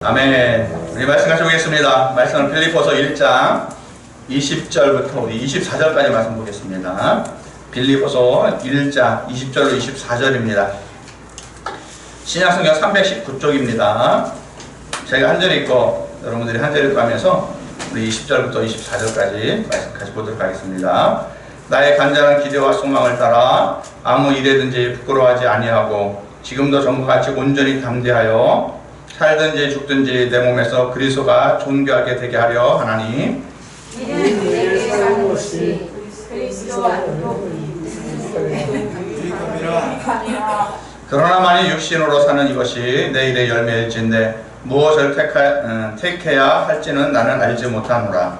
아멘. 우리 말씀 같이 보겠습니다. 말씀은 빌립보서 1장 20절부터 우리 24절까지 말씀 보겠습니다. 빌립보서 1장 20절로 24절입니다. 신약성경 319쪽입니다. 제가 한 절 읽고 여러분들이 한 절 읽고 하면서 우리 20절부터 24절까지 말씀 같이 보도록 하겠습니다. 나의 간절한 기대와 소망을 따라 아무 일에든지 부끄러워하지 아니하고 지금도 전과 같이 온전히 담대하여 살든지 죽든지 내 몸에서 그리스도가 존귀하게 되게 하려 하나니 이는 내게 사는 것이 그리스도와 그러나 만일 육신으로 사는 이것이 내 일의 열매일진데 무엇을 택해야 할지는 나는 알지 못하노라.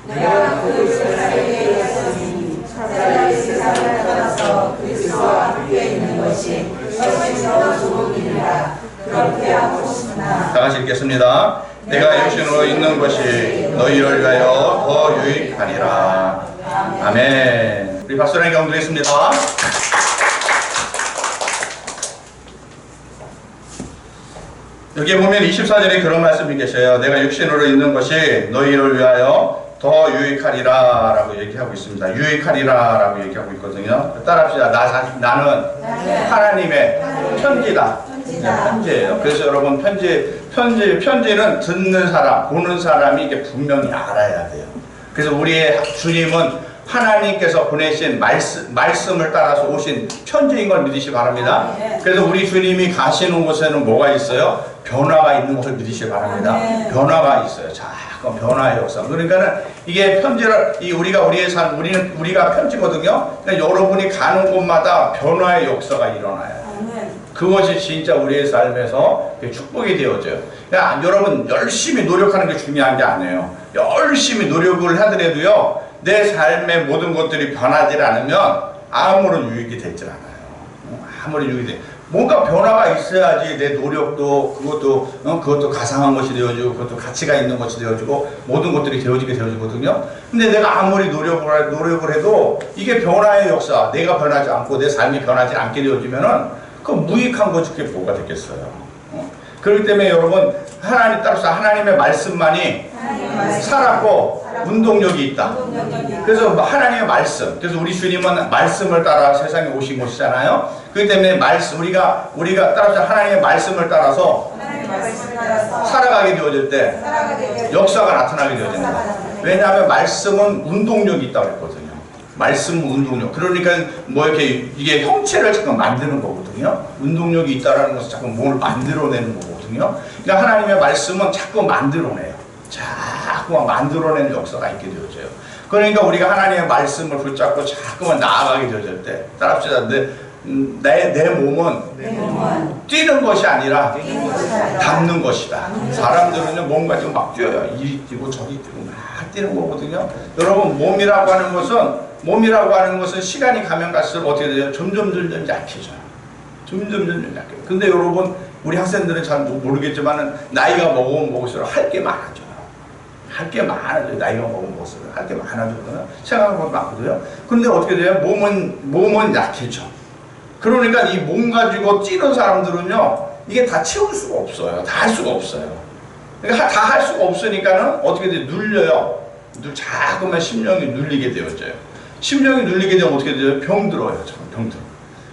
내가 그 세상에 있으니 차라리 세상을 떠나서 그리스도와 함께 있는 것이 훨씬 더 좋은 일이라. 그렇게 하고 싶으나 다 같이 읽겠습니다. 내가 육신으로 있는 것이 너희를 위하여 더 유익하니라. 아멘. 우리 박수랑 경험 드리겠습니다. 여기 보면 24절에 그런 말씀이 계셔요. 내가 육신으로 있는 것이 너희를 위하여 더 유익하리라 라고 얘기하고 있습니다. 유익하리라 라고 얘기하고 있거든요. 따라합시다. 나는 하나님의 편지다. 편지예요. 그래서 여러분 편지는 듣는 사람, 보는 사람이 이게 분명히 알아야 돼요. 그래서 우리의 주님은 하나님께서 보내신 말씀을 따라서 오신 편지인 걸 믿으시기 바랍니다. 그래서 우리 주님이 가시는 곳에는 뭐가 있어요? 변화가 있는 것을 믿으시기 바랍니다. 변화가 있어요. 자꾸 변화의 역사. 그러니까는 이게 편지를 우리가 편지거든요. 그러니까 여러분이 가는 곳마다 변화의 역사가 일어나요. 그것이 진짜 우리의 삶에서 축복이 되어져요. 그러니까 여러분 열심히 노력하는 게 중요한 게 아니에요. 열심히 노력을 하더라도요, 내 삶의 모든 것들이 변하지 않으면 아무런 유익이 되지 않아요. 아무런 유익이 돼. 뭔가 변화가 있어야지 내 노력도 그것도 가상한 것이 되어지고 그것도 가치가 있는 것이 되어지고 모든 것들이 되어지게 되어지거든요. 근데 내가 아무리 노력을 해도 이게 변화의 역사, 내가 변하지 않고 내 삶이 변하지 않게 되어지면은 그 무익한 것이 그게 뭐가 되겠어요. 그렇기 때문에 여러분 따라서 하나님의 말씀만이 살았고 운동력이 있다. 그래서 하나님의 말씀, 그래서 우리 주님은 말씀을 따라 세상에 오신 것이잖아요. 그렇기 때문에 우리가 따라서 하나님의 말씀을 따라서 살아가게 되어질 때 역사가 나타나게 되어진다. 왜냐하면 말씀은 운동력이 있다고 했거든요. 말씀 운동력. 그러니까 이게 형체를 잠깐 만드는 거거든요. 운동력이 있다라는 것은 자꾸 뭘 만들어내는 거거든요. 그러니까 하나님의 말씀은 자꾸 만들어내요. 자꾸 만들어내는 역사가 있게 되어져요. 그러니까 우리가 하나님의 말씀을 붙잡고 자꾸만 나아가게 되어질 때, 따라합시다. 내 몸은 뛰는 것이 아니라 닿는 것이다. 사람들은요, 몸 가지고 막 뛰어요. 이리 뛰고 저리 뛰고 막 뛰는 거거든요. 여러분, 몸이라고 하는 것은 시간이 가면 갈수록 어떻게 돼요? 점점 약해져요. 점점 약해져요. 근데 여러분, 우리 학생들은 잘 모르겠지만 나이가 먹을수록 할 게 많아져요. 할 게 많아져요. 나이가 먹을수록 할 게 많아지거든요. 생각보다 많거든요. 근데 어떻게 돼요? 몸은 약해져. 그러니까 이 몸 가지고 뛰는 사람들은요, 이게 다 채울 수가 없어요. 다 할 수가 없어요. 그러니까 다 할 수가 없으니까는 어떻게 돼요? 눌려요. 자꾸만 심령이 눌리게 되어져요. 심령이 눌리게 되면 어떻게 돼요? 병들어요.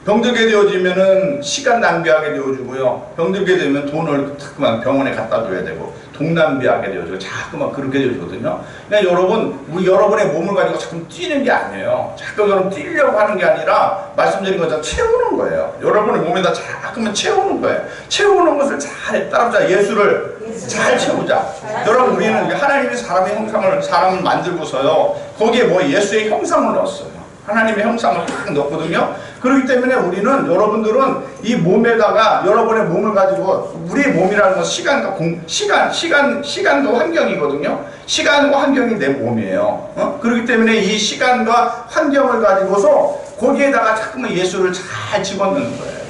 병들게 되어지면은 시간 낭비하게 되어지고요. 병들게 되면 돈을 자꾸만 병원에 갖다 줘야 되고, 돈 낭비하게 되어지고, 자꾸만 그렇게 되어지거든요. 그러니까 여러분의 몸을 가지고 자꾸 뛰는 게 아니에요. 자꾸 여러분 뛰려고 하는 게 아니라, 말씀드린 것처럼 채우는 거예요. 여러분의 몸에다 자꾸만 채우는 거예요. 채우는 것을 잘 따라서 예수를 잘 채우자. 여러분, 우리는 하나님이 사람을 만들고서요, 거기에 예수의 형상을 넣었어요. 하나님의 형상을 딱 넣거든요. 그렇기 때문에 여러분들은 이 몸에다가 여러분의 몸을 가지고, 우리의 몸이라는 건 시간도 환경이거든요. 시간과 환경이 내 몸이에요. 그렇기 때문에 이 시간과 환경을 가지고서 거기에다가 자꾸만 예수를 잘 집어넣는 거예요.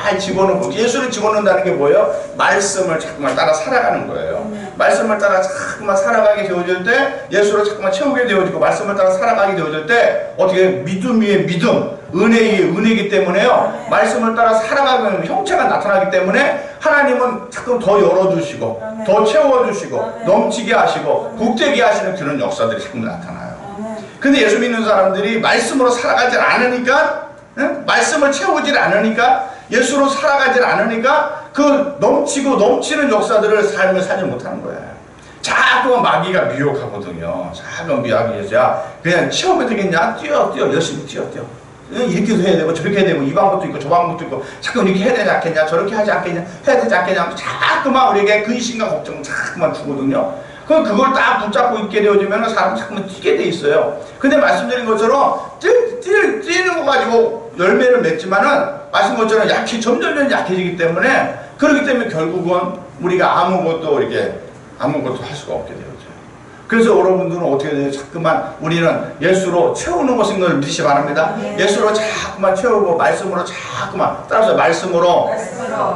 잘 집어넣고, 예수를 집어넣는다는 게 뭐예요? 말씀을 자꾸만 따라 살아가는 거예요. 말씀을 따라 자꾸만 살아가게 되어질 때, 예수를 자꾸만 채우게 되어지고, 말씀을 따라 살아가게 되어질 때, 어떻게 믿음 위에 믿음, 은혜의 은혜이기 때문에요. 말씀을 따라 살아가면 형체가 나타나기 때문에 하나님은 자꾸 더 열어주시고 더 채워주시고 넘치게 하시고 복되게 하시는 그런 역사들이 자꾸 나타나요. 근데 예수 믿는 사람들이 말씀으로 살아가지 않으니까, 말씀을 채우질 않으니까, 예수로 살아가지 않으니까 그 넘치고 넘치는 역사들을 삶을 살지 못하는 거예요. 자꾸 마귀가 미혹하거든요. 자꾸 마귀가 그냥 채우면 되겠냐? 뛰어 열심히 뛰어. 이렇게도 해야 되고 저렇게 해야 되고 이 방법도 있고 저 방법도 있고 자꾸 이렇게 해야 되지 않겠냐? 저렇게 하지 않겠냐? 해야 되지 않겠냐? 자꾸만 우리에게 근심과 걱정 자꾸만 주거든요. 그걸 딱 붙잡고 있게 되어지면 사람이 자꾸만 뛰게 돼 있어요. 근데 말씀드린 것처럼 뛰는 거 가지고 열매를 맺지만은 말씀 것처럼 점점 약해지기 때문에 그렇기 때문에 결국은 우리가 아무것도 할 수가 없게 되어져요. 그래서 여러분들은 어떻게 돼요? 자꾸만 우리는 예수로 채우는 것인 걸 믿으시 바랍니다. 예수로 자꾸만 채우고 말씀으로 자꾸만 따라서 말씀으로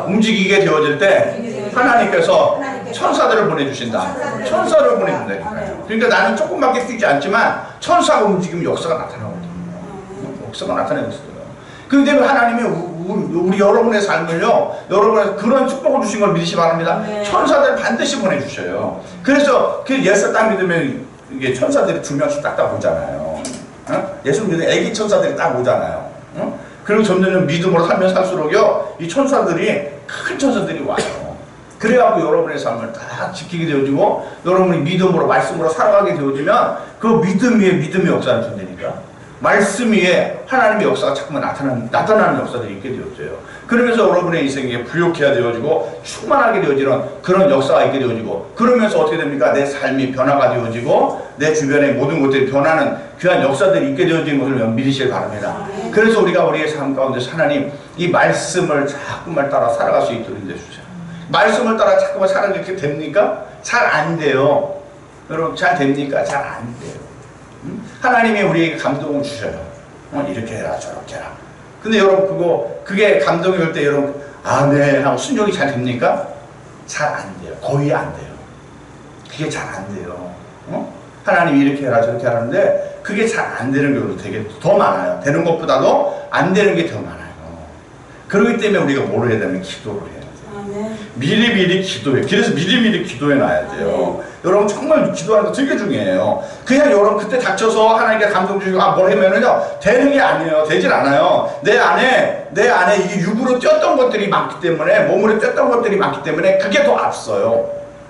움직이게 되어질 때 하나님께서 천사들을 보내주신다. 천사를 보내준다니까요. 그러니까 나는 조금밖에 뛰지 않지만 천사가 움직이면 역사가 나타나거든요. 역사가 나타나고 있어요. 그렇기 때문에 하나님이 우리 여러분의 삶을요, 여러분의 그런 축복을 주신 걸 믿으시 바랍니다. 천사들 반드시 보내주셔요. 그래서 그 예수 딱 믿으면 이게 천사들이 2명씩 딱딱 오잖아요. 예수 믿으면 애기 천사들이 딱 오잖아요. 그리고 점점 믿음으로 살면 살수록요, 이 천사들이 큰 천사들이 와요. 그래갖고 여러분의 삶을 다 지키게 되어지고 여러분이 믿음으로 말씀으로 살아가게 되어지면 그 믿음 위에 믿음의 역사를 준다니까. 말씀 위에 하나님의 역사가 자꾸만 나타나는 역사들이 있게 되어져요. 그러면서 여러분의 인생에 부욕해야 되어지고 충만하게 되어지는 그런 역사가 있게 되어지고 그러면서 어떻게 됩니까? 내 삶이 변화가 되어지고 내 주변의 모든 것들이 변하는 귀한 역사들이 있게 되어지는 것을 믿으시길 바랍니다. 그래서 우리가 우리의 삶 가운데서 하나님 이 말씀을 자꾸만 따라 살아갈 수 있도록 해주세요. 말씀을 따라 자꾸만 살아가게 됩니까? 잘 안 돼요. 여러분 잘 됩니까? 잘 안 돼요. 하나님이 우리에게 감동을 주셔요. 이렇게 해라 저렇게 해라. 근데 여러분 그게 감동이 올 때 여러분 아멘 하고 순종이 잘 됩니까? 잘 안 돼요. 거의 안 돼요. 그게 잘 안 돼요. 하나님이 이렇게 해라 저렇게 하는데 그게 잘 안 되는 경우도 되게 더 많아요. 되는 것보다도 안 되는 게 더 많아요. 그렇기 때문에 우리가 뭘 해야 되면 기도를 해야 돼요. 미리미리 기도해. 그래서 미리미리 기도해 놔야 돼요. 여러분 정말 기도하는 거 되게 중요해요. 그냥 여러분 그때 닥쳐서 하나님께 감동 주시고 뭘 하면은요 되는 게 아니에요. 되질 않아요. 내 안에 이 육으로 뛰었던 것들이 많기 때문에 몸으로 뛰었던 것들이 많기 때문에 그게 더 앞서요.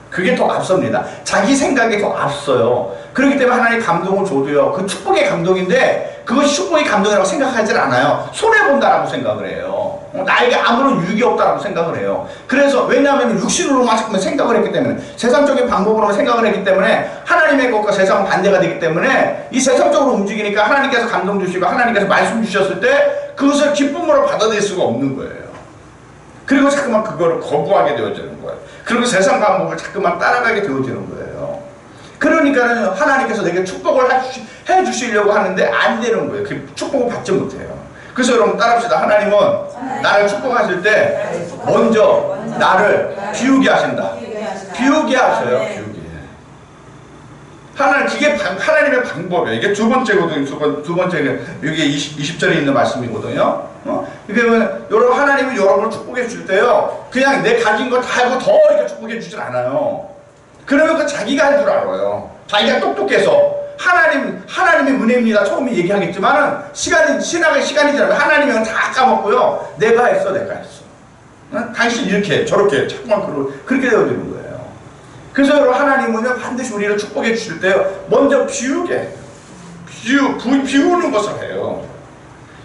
그게 더 앞섭니다. 자기 생각이 더 앞서요. 그렇기 때문에 하나님 감동을 줘도요. 그 축복의 감동인데 그것이 축복의 감동이라고 생각하지 않아요. 손해본다라고 생각을 해요. 나에게 아무런 유익이 없다라고 생각을 해요. 그래서 왜냐하면 육신으로만 자꾸만 생각을 했기 때문에 세상적인 방법으로만 생각을 했기 때문에 하나님의 것과 세상은 반대가 되기 때문에 이 세상적으로 움직이니까 하나님께서 감동 주시고 하나님께서 말씀 주셨을 때 그것을 기쁨으로 받아들일 수가 없는 거예요. 그리고 자꾸만 그거를 거부하게 되어지는 거예요. 그리고 세상 방법을 자꾸만 따라가게 되어지는 거예요. 그러니까는 하나님께서 내게 축복을 해주시려고 하는데 안 되는 거예요. 그 축복을 받지 못해요. 그래서 여러분 따라합시다. 하나님은 나를 축복하실 때 먼저 나를 비우게 하신다. 비우게 하셔요. 비우게. 그게 하나님의 방법이에요. 이게 두 번째거든요. 두 번째가 이게 20절에 있는 말씀이거든요. 그러면 여러분 하나님이 여러분을 축복해 줄 때요. 그냥 내 가진 거 다 하고 더 이렇게 축복해 주질 않아요. 그러면 그 자기가 할 줄 알아요. 자기가 똑똑해서 하나님의 은혜입니다. 처음에 얘기하겠지만은 시간이 지나면 하나님은 다 까먹고요. 내가 했어. 당신 이렇게 저렇게 자꾸만 그렇게 되어지는 거예요. 그래서 여러분 하나님은요 반드시 우리를 축복해 주실 때요 먼저 비우는 것을 해요.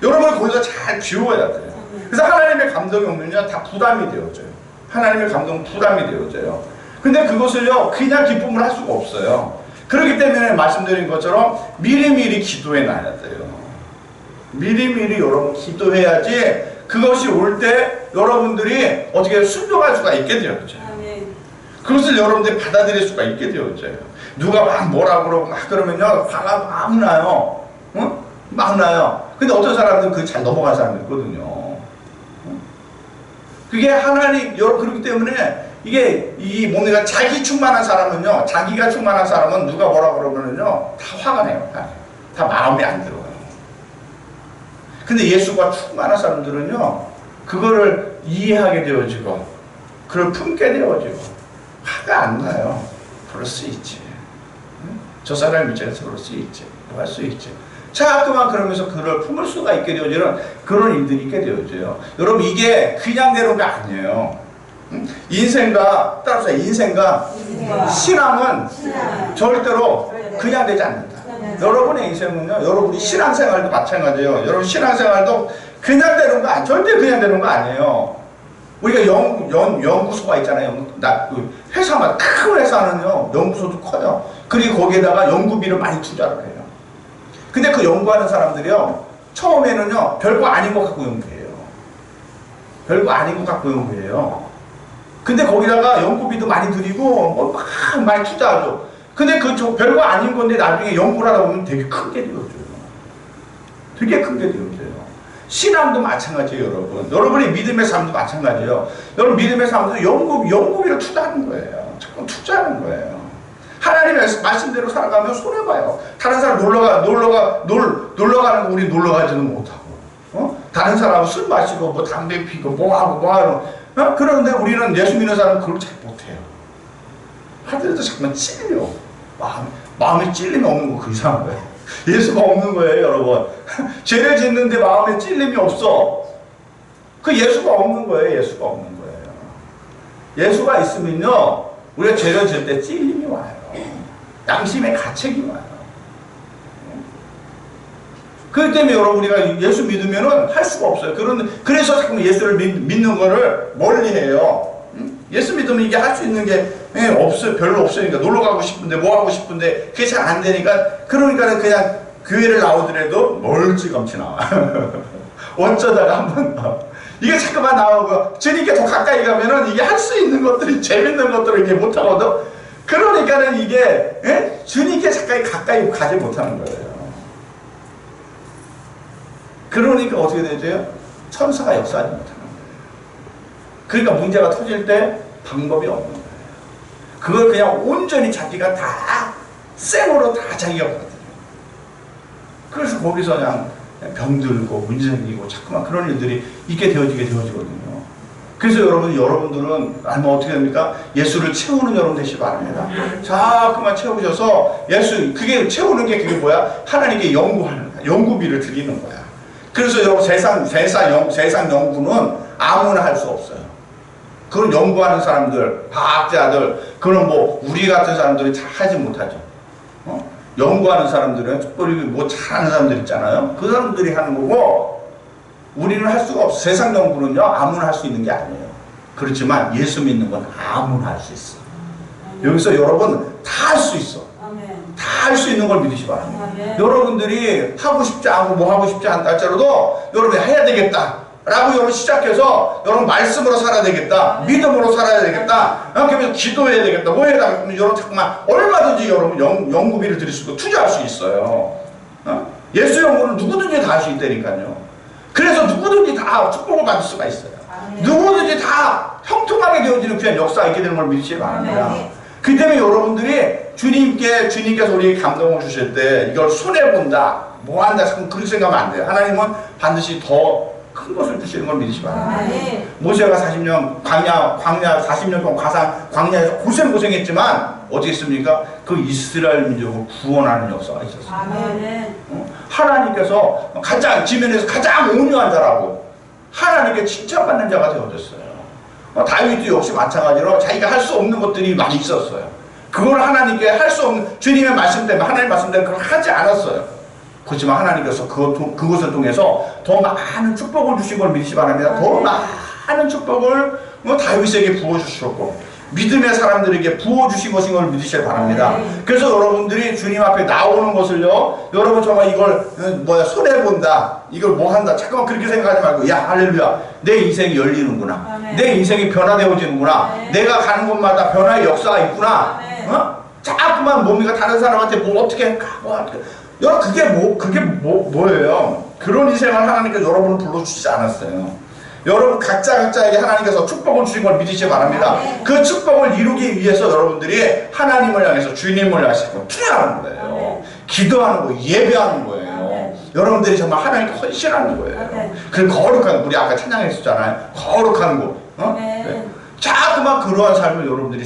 여러분은 거기서 잘 비워야 돼요. 그래서 하나님의 감동이 오면요 다 부담이 되어져요. 하나님의 감동은 부담이 되어져요. 근데 그것을요 그냥 기쁨을 할 수가 없어요. 그렇기 때문에 말씀드린 것처럼 미리미리 기도해 놔야 돼요. 미리미리 여러분 기도해야지 그것이 올 때 여러분들이 어떻게 순종할 수가 있게 되어져요. 그것을 여러분들이 받아들일 수가 있게 되어져요. 누가 막 뭐라 그러고 막 그러면요 화가 막 나요. 막 나요. 근데 어떤 사람들은 그게 잘 넘어간 사람이 있거든요. 그게 하나님 그렇기 때문에 이게 뭔가 자기가 충만한 사람은 누가 뭐라 그러면요 다 화가 나요. 다 마음에 안 들어요. 근데 예수가 충만한 사람들은요, 그거를 이해하게 되어지고, 그걸 품게 되어지고, 화가 안 나요. 그럴 수 있지. 저 사람 입장에서 그럴 수 있지. 뭐 할 수 있지. 자꾸만 그러면서 그걸 품을 수가 있게 되어지는 그런 일들이 있게 되어져요. 여러분, 이게 그냥 되는 게 아니에요. 인생과, 따라서 인생과 신앙은 절대로 그냥 되지 않는다. 여러분의 인생은요, 여러분이 신앙생활도 마찬가지예요. 여러분 신앙생활도 그냥 되는 거 절대 그냥 되는 거 아니에요. 우리가 연구소가 있잖아요. 회사마다, 큰 회사는요, 연구소도 커요. 그리고 거기에다가 연구비를 많이 투자를 해요. 근데 그 연구하는 사람들이요, 처음에는요, 별거 아닌 것 갖고 연구해요. 별거 아닌 것 갖고 연구해요. 근데 거기다가 연구비도 많이 들이고, 뭐 막 많이 투자하죠. 근데 별거 아닌 건데 나중에 연구를 하다 보면 되게 큰 게 되어져요. 되게 큰 게 되어져요. 신앙도 마찬가지예요, 여러분. 여러분의 믿음의 삶도 마찬가지예요. 여러분 믿음의 삶도 연구비를 투자하는 거예요. 자꾸 투자하는 거예요. 하나님의 말씀대로 살아가면 손해봐요. 다른 사람 놀러 가는 거 우리 놀러 가지는 못하고, 다른 사람은 술 마시고, 뭐 담배 피고, 뭐 하고, 그런데 우리는 예수 믿는 사람은 그걸 잘 못해요. 하더라도 잠깐만 찔려. 마음에 찔림이 없는 거 그 이상한 거예요. 예수가 없는 거예요, 여러분. 죄를 짓는데 마음에 찔림이 없어. 그 예수가 없는 거예요, 예수가 없는 거예요. 예수가 있으면요, 우리가 죄를 지을 때 찔림이 와요. 양심의 가책이 와요. 그렇기 때문에 여러분, 우리가 예수 믿으면은 할 수가 없어요. 그래서 자꾸 예수를 믿는 거를 멀리 해요. 예수 믿으면 이게 할 수 있는 게 없어요. 별로 없으니까. 놀러 가고 싶은데, 뭐 하고 싶은데, 그게 잘 안 되니까, 그러니까 그냥 교회를 나오더라도 멀찌감치 나와. 어쩌다가 한번 이게 자꾸만 나오고, 주님께 더 가까이 가면은 이게 할 수 있는 것들이, 재밌는 것들을 이게 못하거든. 그러니까는 이게, 주님께 가까이 가지 못하는 거예요. 그러니까 어떻게 되죠? 천사가 역사하지 못하는 거예요. 그러니까 문제가 터질 때 방법이 없는 거예요. 그걸 그냥 온전히 자기가 다 생으로 다 자기가 받아들여요. 그래서 거기서 그냥 병들고 문제 생기고 자꾸만 그런 일들이 있게 되어지거든요. 그래서 여러분들은 어떻게 됩니까? 예수를 채우는 여러분 되시기 바랍니다. 자꾸만 채우셔서 그게 채우는 게 그게 뭐야? 하나님께 연구하는 거야. 연구비를 드리는 거야. 그래서 여러분 세상 연구는 아무나 할 수 없어요. 그런 연구하는 사람들, 과학자들, 그런 뭐 우리 같은 사람들이 잘 하지 못하죠. 연구하는 사람들은 특별히 뭐 잘하는 사람들 있잖아요. 그 사람들이 하는 거고 우리는 할 수가 없어. 세상 연구는요 아무나 할 수 있는 게 아니에요. 그렇지만 예수 믿는 건 아무나 할 수 있어. 여기서 여러분 다 할 수 있어. 다 할 수 있는 걸 믿으시 바랍니다. 여러분들이 하고 싶지 않고 뭐 하고 싶지 않다 할지라도 여러분이 해야 되겠다 라고 여러분 시작해서 여러분 말씀으로 살아야 되겠다, 믿음으로 살아야 되겠다, 그러면서 기도해야 되겠다, 뭐 해야 되겠다, 여러분 잠깐만 얼마든지 여러분 연구비를 드릴 수 있고 투자할 수 있어요. 예수 연구는 누구든지 다 할 수 있다니까요. 그래서 누구든지 다 축복을 받을 수가 있어요. 누구든지 다 형통하게 되어지는 그냥 역사가 있게 되는 걸 믿으시기 바랍니다. 그 때문에 여러분들이 주님께서 우리에게 감동을 주실 때 이걸 손해본다, 뭐한다, 그렇게 생각하면 안 돼요. 하나님은 반드시 더 큰 것을 주시는 걸 믿으시기 바랍니다. 모세가 40년 광야 40년 동안 광야에서 고생했지만 어디 있습니까? 그 이스라엘 민족을 구원하는 역사가 있었어요. 하나님께서 지면에서 가장 온유한 자라고 하나님께 칭찬받는 자가 되어졌어요. 다윗도 역시 마찬가지로 자기가 할 수 없는 것들이 많이 있었어요. 그걸 하나님께 할 수 없는, 주님의 말씀 때문에, 하나님의 말씀 때문에 그걸 하지 않았어요. 그렇지만 하나님께서 그것을 통해서 더 많은 축복을 주신 걸 믿으시 바랍니다. 더 많은 축복을 다윗에게 부어주셨고 믿음의 사람들에게 부어주신 것인 걸 믿으시기 바랍니다. 그래서 여러분들이 주님 앞에 나오는 것을요, 여러분 정말 이걸 손해본다, 이걸 뭐 한다, 잠깐만 그렇게 생각하지 말고, 야 할렐루야, 내 인생이 열리는구나, 내 인생이 변화되어지는구나, 내가 가는 곳마다 변화의 역사가 있구나. 자꾸만 뭡니까? 다른 사람한테 뭐 어떻게 할까, 여러분 그게 뭐예요? 그런 인생을 하나님께서 여러분을 불러주시지 않았어요. 여러분 각자에게 하나님께서 축복을 주신 걸 믿으시기 바랍니다. 그 축복을 이루기 위해서 여러분들이 하나님을 향해서 주님을 향해서 투자하는 거예요. 기도하는 거예요. 예배하는 거예요. 여러분들이 정말 하나님께 헌신하는 거예요. 그 거룩한, 우리 아까 찬양했었잖아요. 거룩한 곳. 네. 자꾸만 그러한 삶을 여러분들이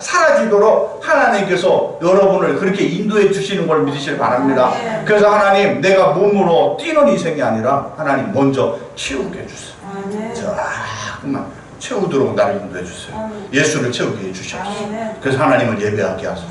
살아지도록 하나님께서 여러분을 그렇게 인도해 주시는 걸 믿으시길 바랍니다. 그래서 하나님, 내가 몸으로 뛰는 인생이 아니라 하나님 먼저 채우게 해주세요. 자꾸만 채우도록 나를 인도해 주세요. 예수를 채우게 해주시옵소서. 그래서 하나님을 예배하게 하소서.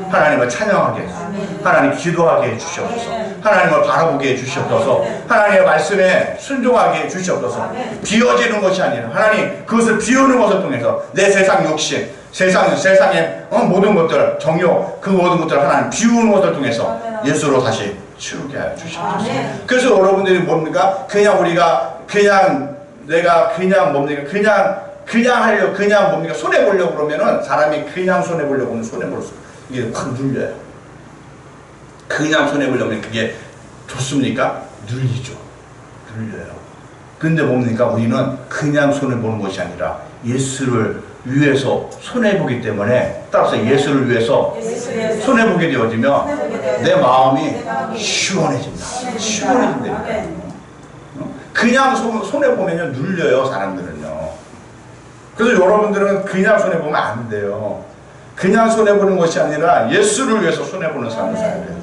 하나님을 찬양하게 하소서. 하나님 기도하게 해주시옵소서. 하나님을 바라보게 해주시옵소서. 하나님의 말씀에 순종하게 해주시옵소서. 비워지는 것이 아니라 하나님 그것을 비우는 것을 통해서 내 세상 욕심, 세상의 모든 것들, 정욕, 그 모든 것들을 하나님 비우는 것을 통해서 예수로 다시 채우게 하여 주시옵소서. 그래서 여러분들이 뭡니까? 그냥 우리가 내가 그냥 뭡니까? 그냥 하려고, 그냥 뭡니까? 손해보려고 그러면은 사람이 그냥 손해보려고 하면 손해볼 수, 이게 확 눌려요. 그냥 손해보려면 그게 좋습니까? 눌리죠. 눌려요. 근데 뭡니까? 우리는 그냥 손해보는 것이 아니라 예수를 위해서 손해보기 때문에, 따라서 예수를 위해서 손해보게 되어지면 내 마음이 시원해진다. 시원해진다니까요. 그냥 손해보면요, 눌려요, 사람들은요. 그래서 여러분들은 그냥 손해보면 안 돼요. 그냥 손해보는 것이 아니라 예수를 위해서 손해보는 삶을 살아야 돼요.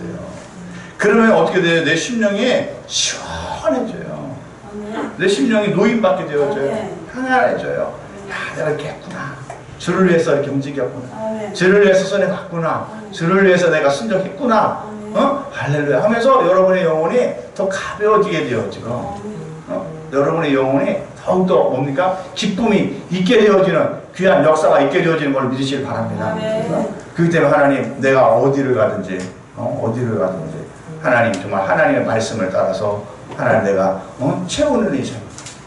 그러면 어떻게 돼요? 내 심령이 시원해져요. 내 심령이 노인받게 되어져요. 평안해져요. 야, 내가 이렇게 했구나. 주를 위해서 이렇게 움직였구나. 주를 위해서 손해봤구나. 주를 위해서 내가 순종했구나. 할렐루야 하면서 여러분의 영혼이 더 가벼워지게 되어지고, 여러분의 영혼이 더욱더 뭡니까? 기쁨이 있게 되어지는 귀한 역사가 있게 되어지는 걸 믿으시길 바랍니다. 그렇기 때문에 하나님, 내가 어디를 가든지 하나님, 정말 하나님의 말씀을 따라서 하나님, 내가 채우는 인생,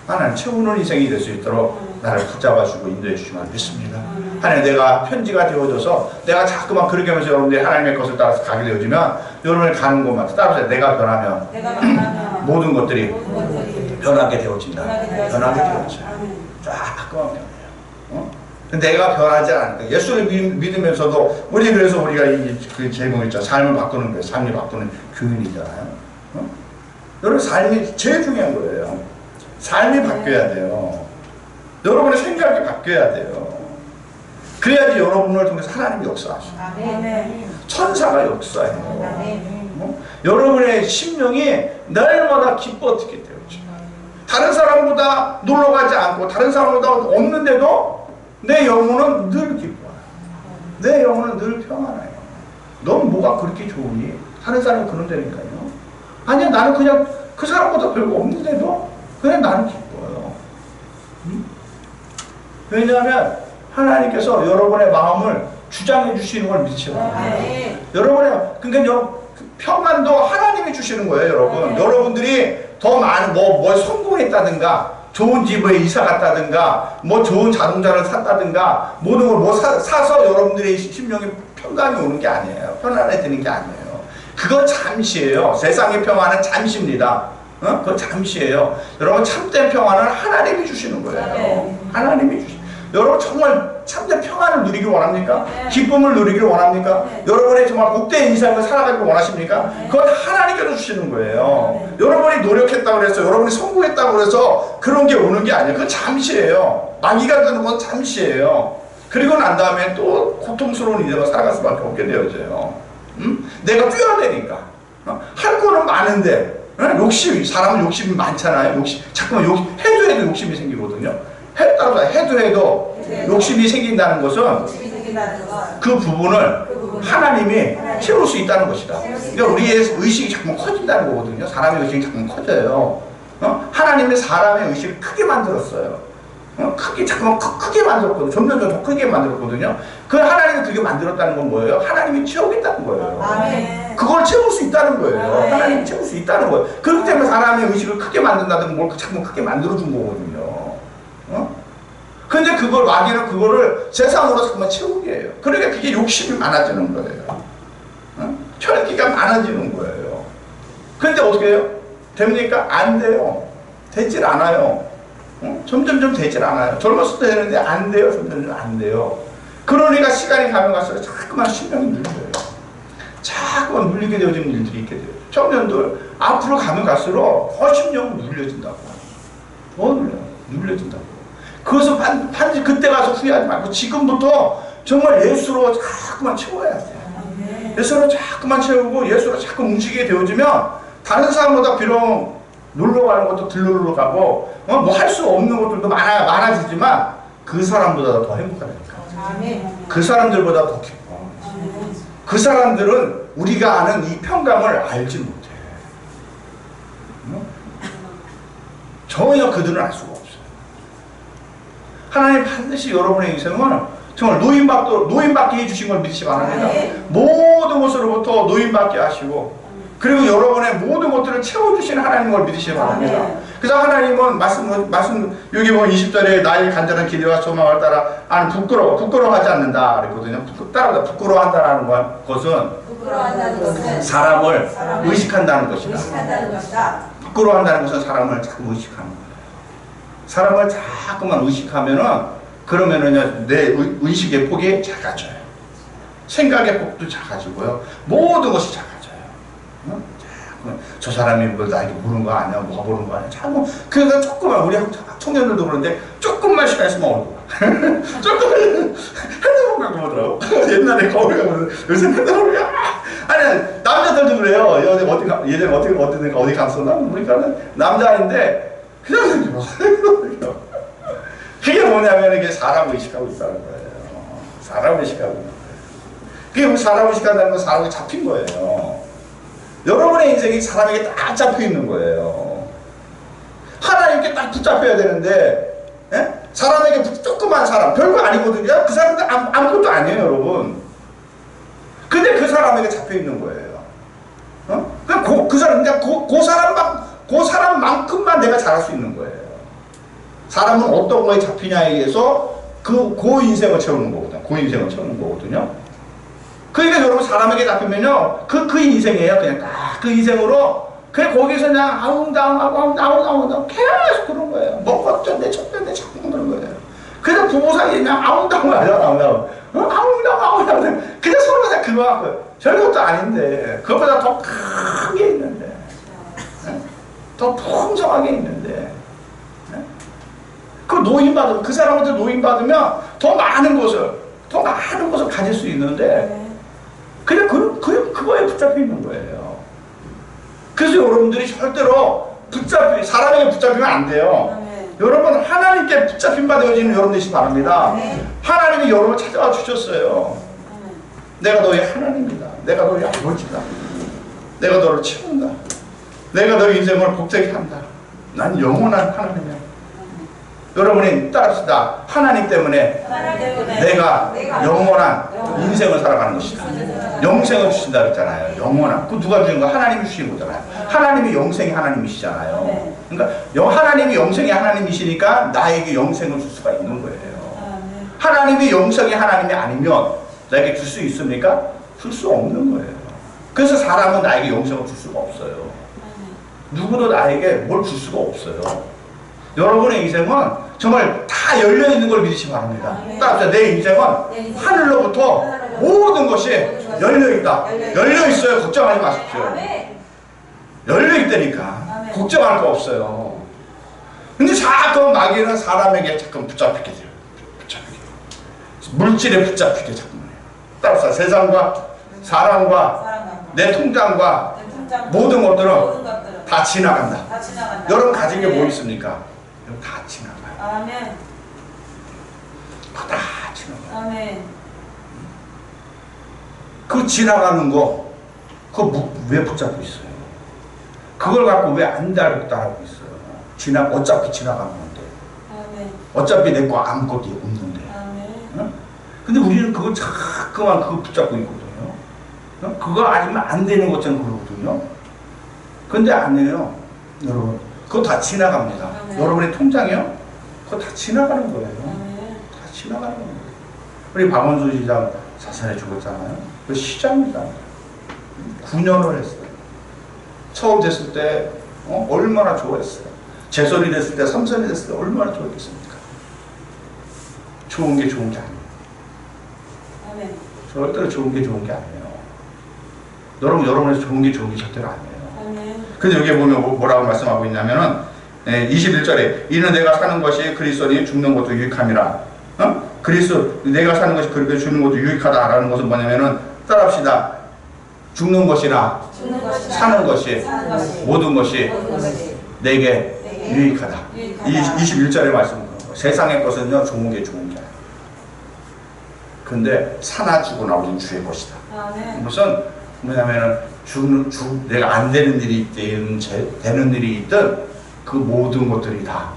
하나님 채우는 인생이 될 수 있도록 나를 붙잡아주고 인도해 주시면 믿습니다. 하나님, 내가 편지가 되어져서 내가 자꾸만 그렇게 하면서 여러분들이 하나님의 것을 따라서 가게 되어지면 여러분이 가는 곳마다 따라서 내가 변하면 모든 것들이 변하게 되어진다. 변하게 되어져요. 자꾸만 변해요. 내가 변하지 않으니까 예수를 믿으면서도 그래서 우리가 그 제목 있죠. 삶을 바꾸는 거예요. 삶을 바꾸는 교인이잖아요. 여러분, 삶이 제일 중요한 거예요. 삶이 바뀌어야 돼요. 여러분의 생각이 바뀌어야 돼요. 그래야지 여러분을 통해서 하나님이 역사하시고 천사가 역사해요. 여러분의 심령이 날마다 기뻐지게 되어져. 다른 사람보다 놀러가지 않고 다른 사람보다 없는데도 내 영혼은 늘 기뻐요. 내 영혼은 늘 평안해요. 넌 뭐가 그렇게 좋으니? 다른 사람이 그런다니까요. 아니야, 나는 그냥 그 사람보다 별거 없는데도 그냥 나는 기뻐요. 왜냐하면 하나님께서 여러분의 마음을 주장해 주시는 걸 믿으셔야 돼요. 여러분의, 그러니까 평안도 하나님이 주시는 거예요, 여러분. 여러분들이 더 많은 뭐 성공했다든가, 좋은 집에 이사 갔다든가, 뭐 좋은 자동차를 샀다든가, 모든 걸 뭐 사서 여러분들의 심령에 평강이 오는 게 아니에요. 편안해지는 게 아니에요. 그건 잠시예요. 세상의 평안은 잠시입니다. 그건 잠시예요. 여러분, 참된 평안은 하나님이 주시는 거예요. 하나님이 주시는 거예요. 여러분, 정말 참된 평안을 누리길 원합니까? 기쁨을 누리길 원합니까? 여러분의 정말 복된 인생을 살아가길 원하십니까? 그건 하나님께서 주시는 거예요. 여러분이 노력했다고 해서, 여러분이 성공했다고 해서 그런 게 오는 게 아니에요. 그건 잠시예요. 마귀가 드는 건 잠시예요. 그리고 난 다음에 또 고통스러운 인생을 살아갈 수밖에 없게 되어져요. 내가 뛰어야 되니까. 할 거는 많은데, 사람은 욕심이 많잖아요. 자꾸만 해도 욕심이 생기거든요. 해도 욕심이 생긴다는 것은 그 부분을 하나님이 채울 수 있다는 것이다. 그러니까 우리의 의식이 자꾸 커진다는 거거든요. 사람의 의식이 자꾸 커져요. 하나님이 사람의 의식을 크게 만들었어요. 자꾸만 크게 만들었거든요. 점점 더 크게 만들었거든요. 그 하나님이 그게 만들었다는 건 뭐예요? 하나님이 채우겠다는 거예요. 그걸 채울 수 있다는 거예요. 하나님이 채울 수 있다는 거예요. 그렇기 때문에 사람의 의식을 크게 만든다든 뭘 자꾸 크게 만들어준 거거든요. 근데 마귀는 그거를 세상으로 자꾸만 채우게 해요. 그러니까 그게 욕심이 많아지는 거예요. 혈기가 많아지는 거예요. 근데 어떻게 해요? 됩니까? 안 돼요. 되질 않아요. 점점점 되질 않아요. 젊었을 때 되는데 안 돼요. 점점점 안 돼요. 그러니까 시간이 가면 갈수록 자꾸만 신명이 눌려요. 자꾸만 눌리게 되어지는 일들이 있게 돼요. 청년들 앞으로 가면 갈수록 더 심령이 눌려진다고. 더 눌려진다고. 그것을 반드시 그때 가서 후회하지 말고 지금부터 정말 예수로 자꾸만 채워야 돼요. 예수로 자꾸만 채우고 예수로 자꾸 움직이게 되어지면 다른 사람보다 비록 놀러 가는 것도 들르러 가고 뭐 할 수 없는 것들도 많아지지만 그 사람보다 더 행복하다니까. 그 사람들보다 더 기뻐. 그 사람들은 우리가 아는 이 평강을 알지 못해. 전혀 그들은 알 수가 없어요. 하나님 반드시 여러분의 인생을 정말 노인받게 해주신 걸 믿으시 바랍니다. 모든 것으로부터 노인받게 하시고 그리고 여러분의 모든 것들을 채워주시는 하나님인 걸 믿으시기 바랍니다. 그래서 하나님은 말씀 여기 보면 20절에 나의 간절한 기대와 소망을 따라 부끄러워하지 않는다 그랬거든요. 부끄러워한다라는 것은 사람을 의식한다는 것이다. 부끄러워한다는 것은 사람을 자꾸 의식하는 거예요. 사람을 자꾸만 의식하면은 그러면은 내 의식의 폭이 작아져요. 생각의 폭도 작아지고요. 모든 것이 작아져요. 저 사람이 뭐 나에게 모르는 거 아니야? 뭐가 모르는 거 아니야? 자꾸 그래서 조금만 우리 청년들도 그러는데 조금만 시간 있으면 얼굴 조금만 핸드폰 갖고 보더라고. 옛날에 거울 갖고 요새 핸드폰을 아니 남자들도 그래요. 예전에 어디 갔었나? 보니까는 남자인데 그냥 이렇게 봐. 그게 뭐냐면 이게 사람을 의식하고 있다는 거예요. 사람을 의식하고 있는 거예요. 그게 사람을 의식한다는 건 사람이 잡힌 거예요. 여러분의 인생이 사람에게 딱 잡혀 있는 거예요. 하나님께 딱 붙잡혀야 되는데, 사람에게 조그만 사람, 별거 아니거든요. 그 사람들 아무것도 아니에요, 여러분. 근데 그 사람에게 잡혀 있는 거예요. 그 사람만큼만 내가 잘할 수 있는 거예요. 사람은 어떤 거에 잡히냐에 의해서 그 인생을 채우는 거거든요. 그 인생을 채우는 거거든요. 그러니까 여러분 사람에게 잡히면요 그 인생이에요. 그냥 딱 그 인생으로 그냥 거기서 그냥 아웅다웅하고 계속 그런 거예요. 먹었던데 쳤던데 자꾸 그런 거예요. 그냥 부부 사이에 그냥 아웅다웅하고 그냥 서로 그냥 그거 갖고 별것도 아닌데 그것보다 더 크게 있는데 더 풍성하게 있는데 그 사람한테 노인받으면 더 많은 것을 가질 수 있는데 그냥 그거에 붙잡혀 있는 거예요. 그래서 여러분들이 절대로 사람에게 붙잡히면 안 돼요. 여러분 하나님께 붙잡힌 바 되어지는 여러분들이 바랍니다. 하나님이 여러분을 찾아와 주셨어요. 내가 너의 하나님이다. 내가 너의 아버지다. 내가 너를 채운다. 내가 너의 인생을 복되게 한다. 난 영원한 하나님이야. 여러분이 따라합시다. 하나님 때문에 내가 영원한 인생을 살아가는 것이다. 영생을 주신다 그랬잖아요. 영원한. 그 누가 주신 거? 하나님이 주신 거잖아요. 하나님이 영생의 하나님이시잖아요. 그러니까 하나님이 영생의 하나님이시니까 나에게 영생을 줄 수가 있는 거예요. 하나님이 영생의 하나님이 아니면 나에게 줄 수 있습니까? 줄 수 없는 거예요. 그래서 사람은 나에게 영생을 줄 수가 없어요. 누구도 나에게 뭘 줄 수가 없어요. 여러분의 인생은 정말 다 열려있는 걸 믿으시기 바랍니다. 따라서 내 인생은 하늘로부터 모든 것이 열려있다. 열려있어요. 걱정하지 마십시오. 열려있다니까. 걱정할 거 없어요. 근데 자꾸 마귀는 사람에게 자꾸 붙잡히게 돼요. 물질에 붙잡히게 자꾸 해요. 따라서 세상과 사람과 내 통장과 모든 것들은 다 지나간다. 여러분 가진 게 뭐 있습니까? 다 지나가요. 아멘. 다 지나가요. 아멘. 그 지나가는 거, 그거 왜 붙잡고 있어요? 그걸 갖고 왜 안 따르고 있어요? 어차피 지나가는 건데. 아멘. 어차피 내 거 아무것도 없는데. 아멘. 응? 근데 우리는 그거 자꾸만 그거 붙잡고 있거든요. 응? 그거 아니면 안 되는 것처럼 그러거든요. 근데 아니에요. 여러분. 그거 다 지나갑니다. 아멘. 여러분의 통장이요? 그거 다 지나가는 거예요. 아멘. 다 지나가는 거예요. 우리 박원순 시장 자살해 죽었잖아요. 그 시장입니다. 9년을 했어요. 처음 됐을 때 얼마나 좋아했어요. 제손이 됐을 때, 삼손이 됐을 때 얼마나 좋았겠습니까? 좋은 게 좋은 게 아니에요. 아멘. 절대로 좋은 게 좋은 게 아니에요. 여러분에서 좋은 게 절대로 아니에요. 아멘. 근데 여기 보면 뭐라고 말씀하고 있냐면은 21절에 이는 내가 사는 것이 그리스도니 죽는 것도 유익함이라. 그리스도 내가 사는 것이 그렇게 죽는 것도 유익하다라는 것은 뭐냐면은 따라합시다. 죽는 것이나 사는 것이 모든 것이 내게 유익하다. 21절에 말씀은 세상의 것은요 좋은 게 좋은 게 아니에요. 근데 사나 죽으나 우린 주의 것이다. 무슨 뭐냐면은 내가 안 되는 일이 있든 되는 일이 있든 그 모든 것들이 다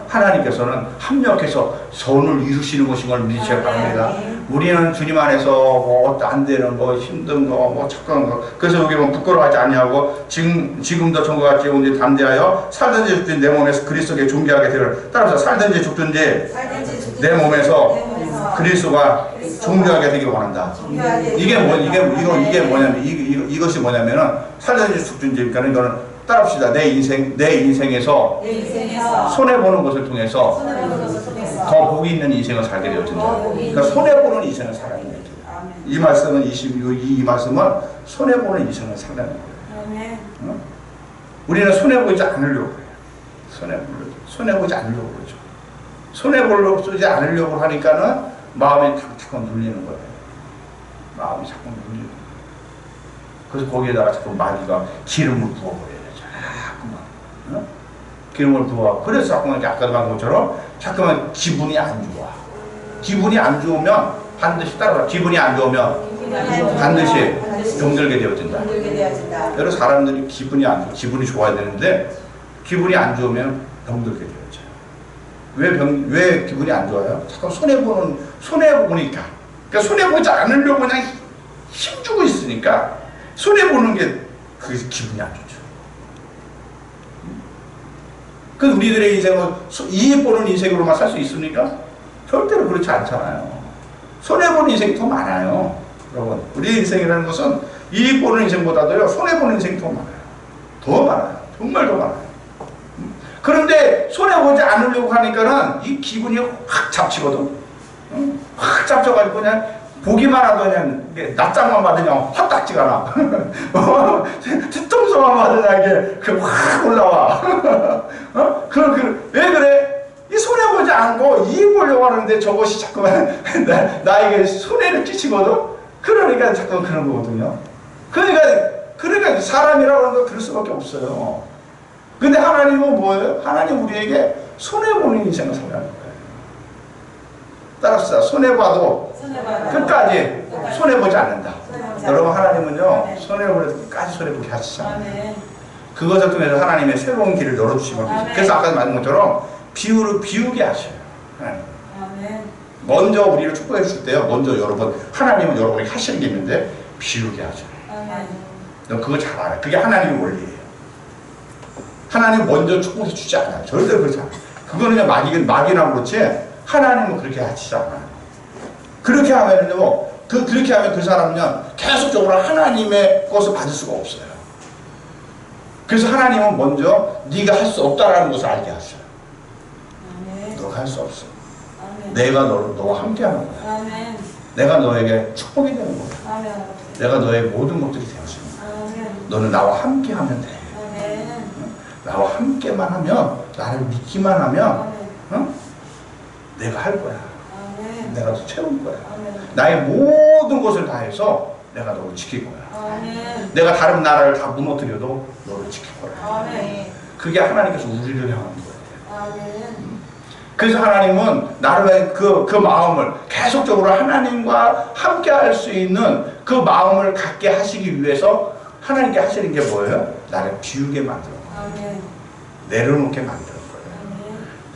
하나님께서는 합력해서 선을 이루시는 것인 걸 믿으셔야 합니다. 우리는 주님 안에서 뭐 안 되는 거 힘든 거 뭐 착한 거 그래서 여기 보면 부끄러워하지 아니하고 지금도 전과 같이 온지 담대하여 살든지 죽든지 내 몸에서 그리스도께 존귀하게 되리라. 따라서 살든지 죽든지 내 몸에서 그리스도가 존귀하게 되길 원한다. 이게 뭐냐면 이것이 뭐냐면은 살든지 죽든지 그러니까 이거는 따라합시다. 내 인생에서 손해보는 것을 통해서 더 복이 있는 인생을 살게 되어진다. 그러니까 손해보는 인생을 살아야 돼요. 이 말씀은 이 말씀은 손해보는 인생을 살라는 거예요. 우리는 손해보지 않으려고 해요. 손해보지 않으려고 그러죠. 손해보지 않으려고 하니까는 마음이 자꾸 눌리는 거예요. 마음이 자꾸 눌리는 거예요. 그래서 거기에다가 자꾸 마귀가 기름을 부어버려요. 자꾸만. 기름을 부어. 그래서 자꾸만 이렇게 아까도 말한 것처럼 자꾸만 기분이 안 좋아. 기분이 안 좋으면 반드시 따라와. 기분이 안 좋으면 반드시 병들게 되어진다. 여러 사람들이 기분이 안 좋아. 기분이 좋아야 되는데 기분이 안 좋으면 병들게 되어져요. 왜 기분이 안 좋아요? 자꾸 손해보니까. 그러니까 손해보지 않으려고 그냥 힘주고 있으니까 손해보는 게 그게 기분이 안 좋죠. 그 우리들의 인생은 이익 보는 인생으로만 살 수 있습니까? 절대로 그렇지 않잖아요. 손해보는 인생이 더 많아요. 여러분, 우리 인생이라는 것은 이익 보는 인생보다도요, 손해보는 인생이 더 많아요. 더 많아요. 정말 더 많아요. 그런데 손해보지 않으려고 하니까는 이 기분이 확 잡치거든. 확 잡쳐가지고 그냥 보기만 하도 그냥 낯장만 받으냐 화딱지가 나. 뒤통수만 받으냐 이게 확 올라와. 왜 그래? 이 손해보지 않고 이익 보려고 하는데 저것이 자꾸만 나에게 손해를 끼치거든? 그러니까 자꾸 그런 거거든요. 그러니까 사람이라고 하는 건 그럴 수밖에 없어요. 근데 하나님은 뭐예요? 하나님 우리에게 손해보는 인생을 살라는 거예요. 따라서 손해봐도 끝까지 손해보지 않는다. 여러분 하나님은요 손해보려도 끝까지 손해보게 하시잖아요. 그것을 통해서 하나님의 새로운 길을 열어주시고 그래서 아까 말한 것처럼 비우게 하셔요. 먼저 우리를 축복해 주실 때요 먼저 하나님은 여러분이 하시는 게 있는데 비우게 하셔요. 너 그거 잘 알아요. 그게 하나님의 원리예요. 하나님 먼저 축복해 주지 않아요. 절대로 그렇지 않아요. 그거는 그냥 막이나 그렇지 하나님은 그렇게 하시지 않아요. 그렇게 하면요 그렇게 하면 그 사람은 계속적으로 하나님의 것을 받을 수가 없어요. 그래서 하나님은 먼저 네가 할 수 없다라는 것을 알게 하셔요. 너가 할 수 없어. 내가 너와 함께 하는 거야. 내가 너에게 축복이 되는 거야. 내가 너의 모든 것들이 되었습니다. 너는 나와 함께 하면 돼. 나와 함께만 하면 나를 믿기만 하면 내가 할 거야. 내가 너 채울 거야. 나의 모든 것을 다해서 내가 너를 지킬 거야. 내가 다른 나라를 다 무너뜨려도 너를 지킬 거야. 그게 하나님께서 우리를 향한 거예요. 그래서 하나님은 나름의 그 마음을 계속적으로 하나님과 함께 할 수 있는 그 마음을 갖게 하시기 위해서 하나님께 하시는 게 뭐예요? 나를 비우게 만들어. 내려놓게 만드는 거예요.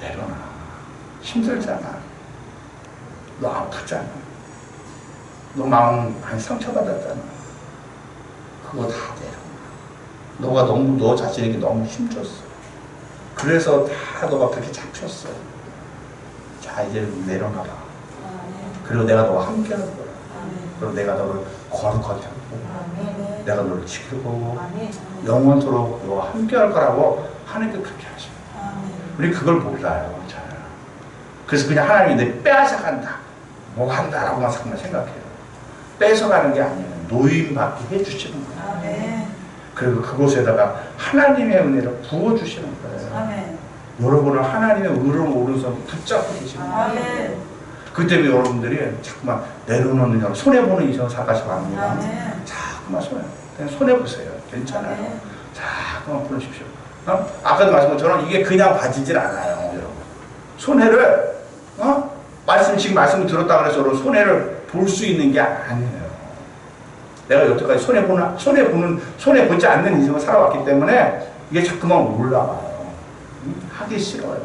내려놔. 힘들잖아. 너 아프잖아. 너 마음 많이 상처받았잖아. 그거 다 내려놔. 너 자신에게 너무 힘줬어. 그래서 다 너가 그렇게 잡혔어. 자, 이제 내려놔라. 그리고 내가 너와 함께 할 거야. 그리고 내가 너를 거룩하게 할 거고, 내가 너를 지킬 거고, 영원토록 너와 함께 할 거라고 하나님께 그렇게 하셔요. 우리 그걸 몰라요. 잘. 그래서 그냥 하나님이 내 빼앗아간다, 뭐 한다라고만 생각해요. 뺏어가는 게 아니에요. 노임받게 해주시는 거예요. 아멘. 그리고 그곳에다가 하나님의 은혜를 부어주시는 거예요. 아멘. 여러분은 하나님의 의로운 오른손 붙잡고 계시는 거예요. 아멘. 그 때문에 여러분들이 자꾸만 내려놓는 손해보는 이성 사가시고 합니다. 아멘. 자꾸만 그냥 손해보세요. 괜찮아요. 아멘. 자꾸만 보내십시오. 아까도 말씀한 것처럼 이게 그냥 봐지질 않아요. 여러분. 손해를 지금 말씀을 들었다 그래서 여러분 손해를 볼 수 있는 게 아니에요. 내가 여태까지 손해보지 않는 인생을 살아왔기 때문에 이게 자꾸만 올라와요. 하기 싫어요.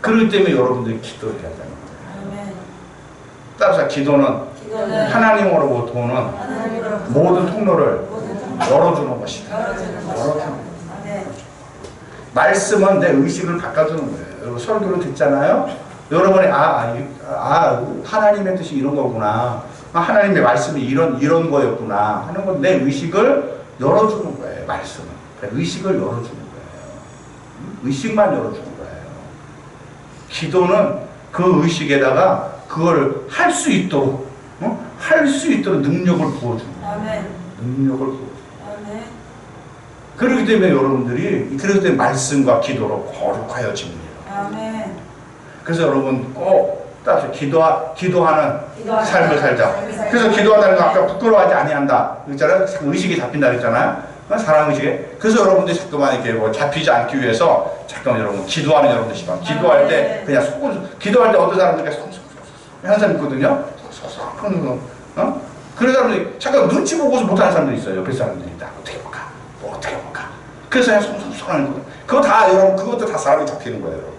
그렇기 때문에 여러분들이 기도를 해야 되는 거예요. 아멘. 따라서 기도는 하나님으로부터는 모든 통로를 열어주는 것이다. 열어주는 것이다. 말씀은 내 의식을 바꿔주는 거예요. 설교를 듣잖아요. 여러분이 하나님의 뜻이 이런 거구나. 하나님의 말씀이 이런 거였구나 하는 건 내 의식을 열어주는 거예요. 말씀은. 의식을 열어주는 거예요. 의식만 열어주는 거예요. 기도는 그 의식에다가 그걸 할 수 있도록 능력을 부어주는 거예요. 아멘. 능력을 부어주는 거예요. 아멘. 그렇기 때문에 여러분들이 그렇기 때문에 말씀과 기도로 거룩하여집니다. 아멘. 그래서 여러분 꼭 따라서 기도하는 삶을 살자. 그래서 기도한다는 거 아까 부끄러워하지 아니한다 그랬잖아요. 의식이 잡힌다 그랬잖아요. 사랑 의식에. 그래서 여러분들이 자꾸만 이렇게 뭐 잡히지 않기 위해서 잠깐만 여러분 기도하는 여러분들 시간. 기도할 때 그냥 기도할 때 어떤 사람들이 하는 사람 있거든요. 하는 거. 그런 사람들이 잠깐 눈치 보고서 못하는 사람들이 있어요. 옆에 사람들이 다 어떻게 볼까. 그래서 그냥 송송송 하는 거예요. 그거 다 여러분 그것도 다 사람이 잡히는 거예요, 여러분.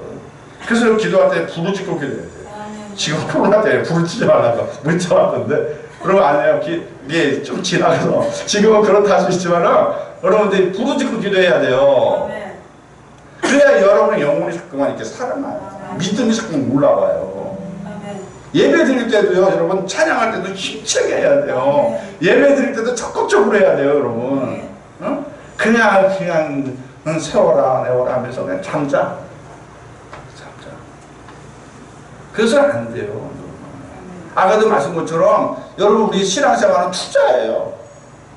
그래서 기도할 때 불을 지고 기도해야 돼요. 지금 코로나 때 불을 치지 말라고 문자 왔던데 그러면 아니에요. 이게 좀 지나가서 지금은 그렇다 할 수 있지만은 여러분들이 불을 지고 기도해야 돼요. 그래야 여러분의 영혼이 자꾸만 이렇게 살아나요. 믿음이 자꾸만 올라와요. 예배 드릴 때도요, 여러분 찬양할 때도 힘차게 해야 돼요. 예배 드릴 때도 적극적으로 해야 돼요, 여러분. 그냥 세워라 내워라 하면서 그냥 잠자. 그래서 안 돼요. 아까도 말씀 것처럼 여러분 우리 신앙생활은 투자예요.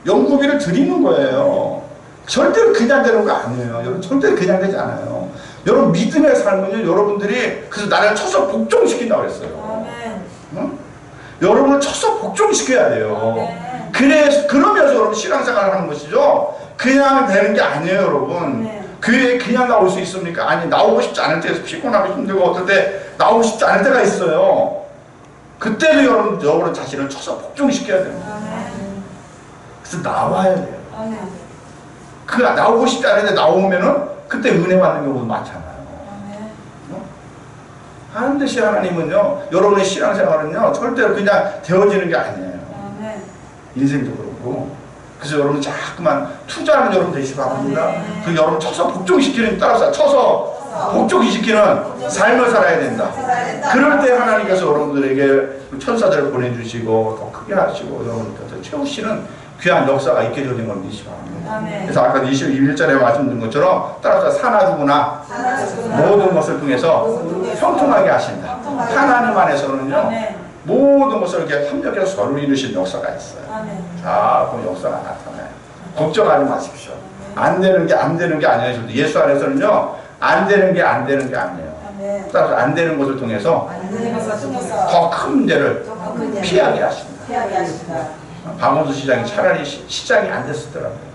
연구비를 드리는 거예요. 절대로 그냥 되는 거 아니에요. 여러분 절대로 그냥 되지 않아요. 여러분 믿음의 삶은요, 여러분들이 그래서 나를 쳐서 복종시킨다고 그랬어요. 여러분을 쳐서 복종시켜야 돼요. 그러면서 여러분 신앙생활을 하는 것이죠. 그냥 되는 게 아니에요, 여러분. 교회에 그냥 나올 수 있습니까? 아니, 나오고 싶지 않을 때에서 피곤하고 힘들고 어떨 때 나오고 싶지 않을 때가 있어요. 그때도 여러분 자신을 쳐서 복종시켜야 됩니다. 그래서 나와야 돼요. 그 나오고 싶지 않은데 나오면은 그때 은혜 받는 경우도 많잖아요. 하는 듯이 하나님은요, 여러분의 신앙생활은요, 절대로 그냥 되어지는 게 아니에요. 인생도 그렇고. 그래서 여러분 자꾸만 투자하는 여러분 되시기 바랍니다. 그 여러분 쳐서 복종시키는 따라서 쳐서 복종시키는 삶을 살아야 된다. 그럴 때 하나님께서 여러분들에게 천사들을 보내주시고 더 크게 하시고 여러분께서 채우시는 귀한 역사가 있게 되는 걸 믿으시기 바랍니다. 그래서 아까 21절에 말씀드린 것처럼 따라서 사나주구나 모든 것을 통해서 형통하게 하신다. 하나님 안에서는요, 모든 것을 이렇게 협력해서 서로 이루신 역사가 있어요. 그 역사가 나타나요. 걱정하지 마십시오. 안 되는 게 아니에요. 예수 안에서는요, 안 되는 게 아니에요. 따라서 안 되는 것을 통해서 더 큰 문제를 피하게 하신다. 박원순 시장이 차라리 시장이 안 됐더라고요.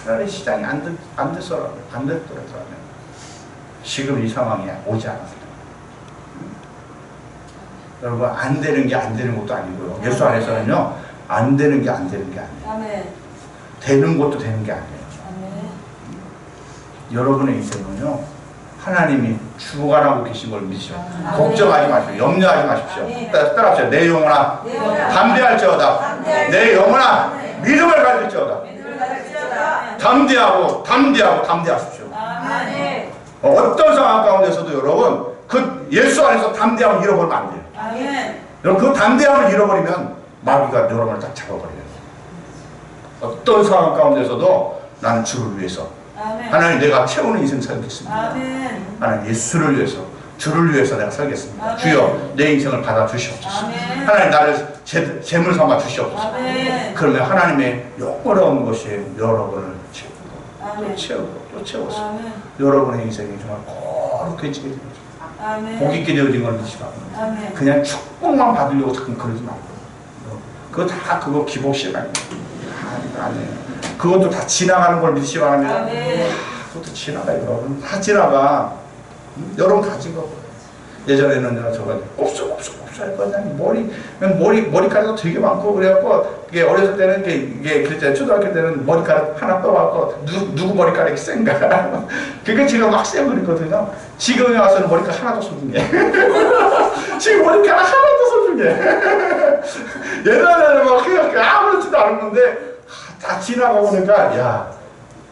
차라리 시장이 안 됐더라고요. 지금 이 상황이 오지 않았어요. 여러분 안 되는 게 안 되는 것도 아니고요. 예수 안에서는요, 안 되는 게 안 되는 게 아니에요. 되는 것도 되는 게 아니에요. 여러분의 인생은요, 하나님이 주관하고 계신 걸 믿으시오. 걱정하지 마십시오. 염려하지 마십시오. 따라합시다. 내 영혼아 담대할지어다. 내 영혼아 믿음을 가질지어다. 담대하십시오. 어떤 상황 가운데서도 여러분 그 예수 안에서 담대함을 잃어버리면 안 돼요. 여러분 그 담대함을 잃어버리면 마귀가 여러분을 딱 잡아버려요. 어떤 상황 가운데서도 나는 주를 위해서 하나님 내가 채우는 인생 살겠습니다. 아멘. 하나님 예수를 위해서 주를 위해서 내가 살겠습니다. 아멘. 주여 내 인생을 받아 주시옵소서. 아멘. 하나님 나를 재물 삼아 주시옵소서. 아멘. 그러면 하나님의 영원한 것이 여러분을 채우고 또 아멘. 채우고 또 채워서 아멘. 여러분의 인생이 정말 거룩해지게 되는 거죠. 아멘. 복 있게 되어진 걸 믿지 말고 아멘. 그냥 축복만 받으려고 자꾸 그러지 말고 그거 다 그거 기복 시간입니다. 아니에요. 그것도 다 지나가는 걸 믿으시 바랍니다. 아멘. 그것도 지나가요. 여러분 다 지나가. 여러분 가진 거. 예전에는 저거 곱슬 할 거냐 머리카락도 되게 많고 그래갖고 이게 어렸을 때는 이게 그랬잖아요. 초등학교 때는 머리카락 하나 떠갖고 누구 머리카락이 센가 그게 지금 막 세버리거든요. 지금에 와서는 머리카락 하나도 소중해. 지금 머리카락 하나도 소중해. 예전에는 막 아무렇지도 않았는데 다 지나가고 보니까 야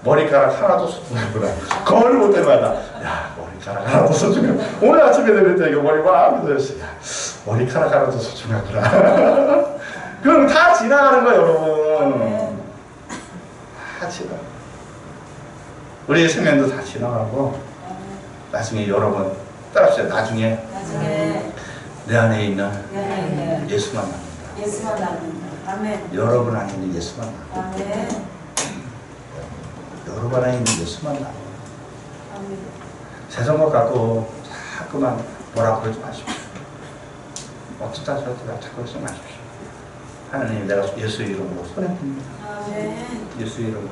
머리카락 하나도 소중하구나. 거울 볼 때마다 야 머리카락 하나도 소중해. 오늘 아침에 들을 이거 머리 막 들었어요. 머리카락 하나도 소중하구나. 그럼 다 지나가는 거예요, 여러분. 다 지나. 우리의 생명도 다 지나가고 나중에 여러분 따라합시다. 나중에 내 안에 있는 예수만 남는다. 예수만 남는다. 아멘. 여러분 안에 있는 예수만 남는다. 아멘. 여러분 안에 있는 예수만 남는다. 아멘. 세상 것 갖고 자꾸만 뭐라 그러지 마십시오. 어쩌다 저쩌다 자꾸 그러지 마십시오. 하나님 내가 예수의 이름으로 손해봅니다. 아멘. 예수의 이름으로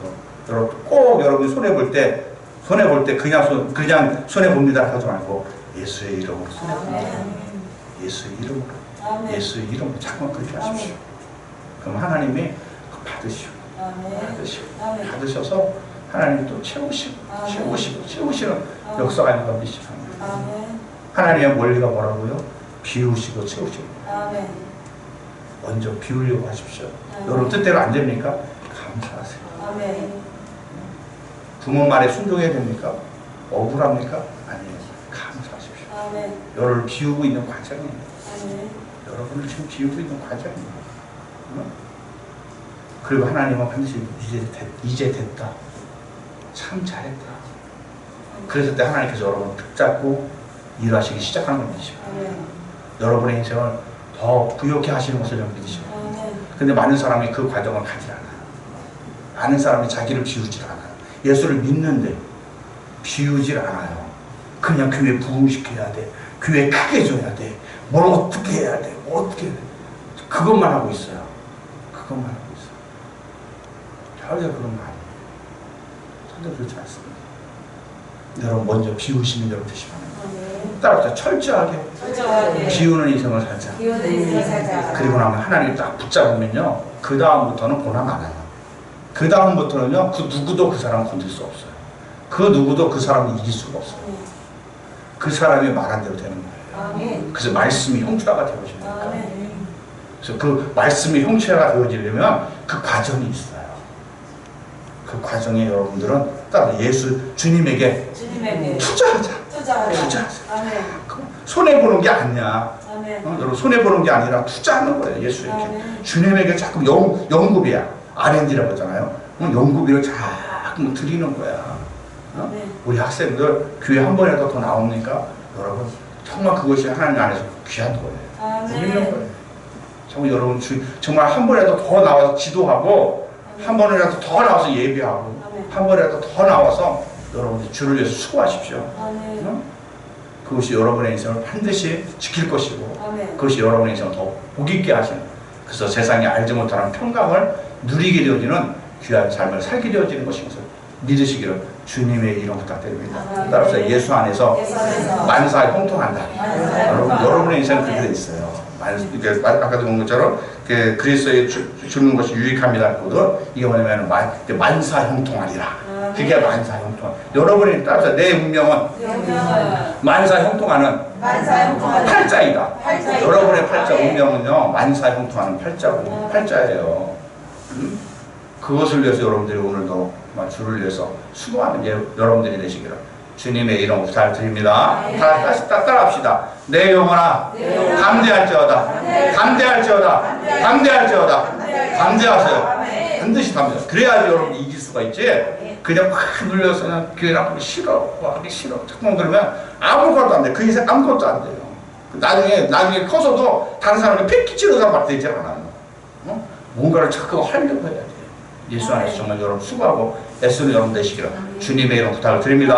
여러분 꼭 여러분이 손해볼 때 그냥 손해봅니다 하지 말고 예수의 이름으로 손해봅니다. 예수의 이름으로 아멘. 예수의 이름으로 자꾸만 그렇게 하십시오. 그럼 하나님이 받으시오. 아멘. 받으셔서 하나님이 또 채우시는 역사가 있는 걸 믿으시기 바랍니다. 아멘. 하나님의 원리가 뭐라고요? 비우시고 채우시고. 아멘. 먼저 비우려고 하십시오. 아멘. 여러분 뜻대로 안 됩니까? 감사하세요. 아멘. 부모 말에 순종해야 됩니까? 억울합니까? 아니에요. 감사하십시오. 아멘. 여러분을 비우고 있는 과정이에요. 아멘. 여러분을 지금 비우고 있는 과정이에요. 응? 그리고 하나님은 반드시 이제 됐다. 참 잘했다. 그랬을 때 하나님께서 여러분을 붙잡고 일하시기 시작하는 걸 믿으시고 여러분의 인생을 더 부욕해 하시는 것을 좀 믿으시고 근데 많은 사람이 그 과정을 가지 않아요. 많은 사람이 자기를 비우질 않아요. 예수를 믿는데 비우질 않아요. 그냥 교회 부흥시켜야 돼. 교회 크게 해줘야 돼. 뭘 어떻게 해야 돼. 뭐 어떻게 해야 돼. 그것만 하고 있어요. 그것만 하고 있어요. 절대 그런 거 아니에요. 절대 그렇지 않습니다. 여러분 먼저 비우시는 여러분 되시기 바랍니다. 따라서 철저하게 비우는 인생을 살자. 그리고 나면 하나님이 딱 붙잡으면요. 그 다음부터는 보나 마나요. 그 다음부터는요. 그 누구도 그 사람 건들 수 없어요. 그 누구도 그 사람을 이길 수가 없어요. 그 사람이 말한 대로 되는 거예요. 그래서 말씀이 형체화가 되어지니까. 그래서 그 말씀이 형체화가 되어지려면 그 과정이 있어요. 그 과정에 여러분들은 따로 주님에게 투자하자. 손해보는 게 아니야. 여러분 손해보는 게 아니라 투자하는 거예요. 예수에게. 주님에게 자꾸 연구비야. R&D라고 하잖아요. 연구비를 자꾸 드리는 거야. 우리 학생들 교회 한 번이라도 더 나옵니까? 여러분 정말 그것이 하나님 안에서 귀한 거예요. 드리는 거예요. 정말 여러분 정말 한 번이라도 더 나와서 지도하고 한 번이라도 더 나와서 예배하고 한 번이라도 더 나와서 여러분들 주를 위해서 수고하십시오. 그것이 여러분의 인생을 반드시 지킬 것이고 그것이 여러분의 인생을 더 복있게 하시는 그래서 세상에 알지 못하는 평강을 누리게 되어지는 귀한 삶을 살게 되어지는 것인 것을 믿으시기를 주님의 이름 부탁드립니다. 따라서 예수 안에서 만사 형통한다. 여러분의 인생은 그렇게 돼 있어요. 아까도 본 것처럼 그리스도에 주는 것이 유익합니다. 이게 뭐냐면 만사 형통하리라. 그게 만사 형통. 여러분이 따라서 내 운명은 만사 형통하는 팔자이다. 여러분의 팔자 운명은요 만사 형통하는 팔자예요. 그것을 위해서 여러분들이 오늘도 주를 위해서 수고하는 여러분들이 되시기를 주님의 이름 부탁드립니다. 다시 따라합시다. 내 영혼아 담대할지어다. 담대하세요. 반드시 담대하세요. 그래야지 여러분이 이길 수가 있지. 그냥 확 눌려서 그냥 교회 나가기 싫어, 하기 싫어. 자꾸만 그러면 아무것도 안 돼. 그 인생 아무것도 안 돼요. 나중에 커서도 다른 사람에게 패키지로 사람 되지 않아요. 뭔가를 자꾸 하려고 해야 돼요. 예수 안에서 정말 여러분 수고하고 애쓰는 여러분 되시기를 주님의 이름 부탁을 드립니다.